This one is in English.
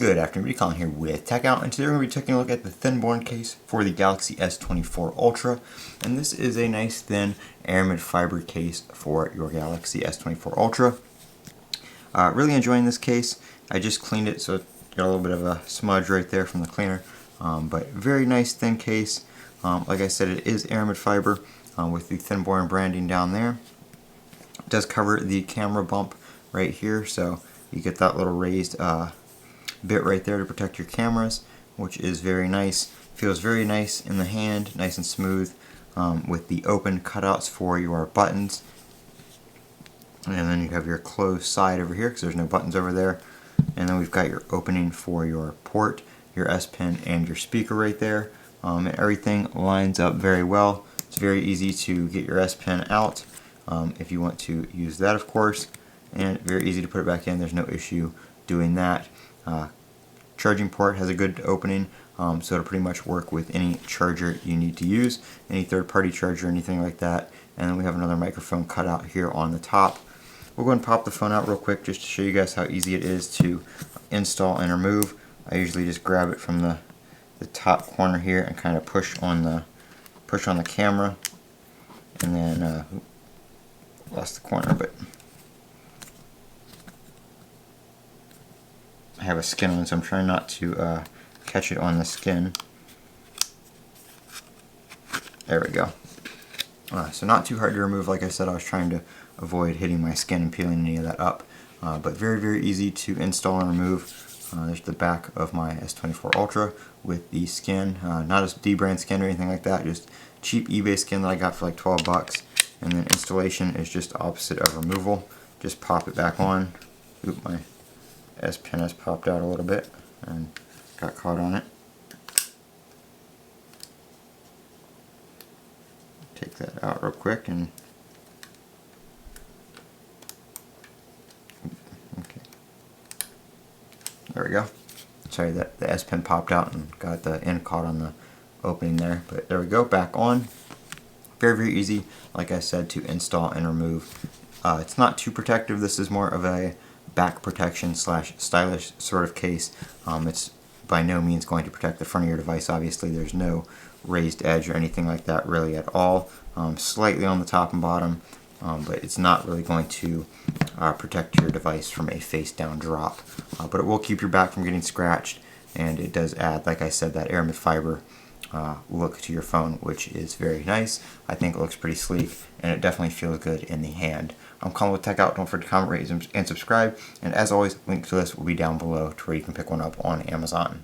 Good afternoon, Colin here with Techout, and today we're going to be taking a look at the Thinborne case for the Galaxy S24 Ultra. And this is a nice thin aramid fiber case for your Galaxy S24 Ultra. Really enjoying this case. I just cleaned it, so it got a little bit of a smudge right there from the cleaner. But very nice thin case. Like I said, it is aramid fiber with the Thinborne branding down there. It does cover the camera bump right here, so you get that little raised bit right there to protect your cameras, which is very nice. Feels very nice in the hand, nice and smooth, with the open cutouts for your buttons. And then you have your closed side over here because there's no buttons over there. And then we've got your opening for your port, your S Pen, and your speaker right there. And everything lines up very well. It's very easy to get your S Pen out if you want to use that, of course, and very easy to put it back in. There's no issue doing that. Charging port has a good opening, so it'll pretty much work with any charger you need to use, any third-party charger, anything like that. And then we have another microphone cutout here on the top. We'll go and pop the phone out real quick just to show you guys how easy it is to install and remove. I usually just grab it from the top corner here and kind of push on the camera, and then lost the corner, but I have a skin on, so I'm trying not to catch it on the skin. There we go. So not too hard to remove. Like I said, I was trying to avoid hitting my skin and peeling any of that up. But very, very easy to install and remove. There's the back of my S24 Ultra with the skin. Not a D-brand skin or anything like that, just cheap eBay skin that I got for like 12 bucks. And then installation is just opposite of removal. Just pop it back on. Oop, my S Pen has popped out a little bit and got caught on it. Take that out real quick and okay. There we go. Sorry that the S Pen popped out and got the end caught on the opening there, but there we go, back on. Very, very easy, like I said, to install and remove. It's not too protective. This is more of a back protection / stylish sort of case. It's by no means going to protect the front of your device. Obviously, there's no raised edge or anything like that really at all. Slightly on the top and bottom, but it's not really going to protect your device from a face down drop. But it will keep your back from getting scratched, and it does add, like I said, that aramid fiber look to your phone, which is very nice. I think it looks pretty sleek, and it definitely feels good in the hand. I'm Colin with Techout. Don't forget to comment, rate, and subscribe. And as always, link to this will be down below to where you can pick one up on Amazon.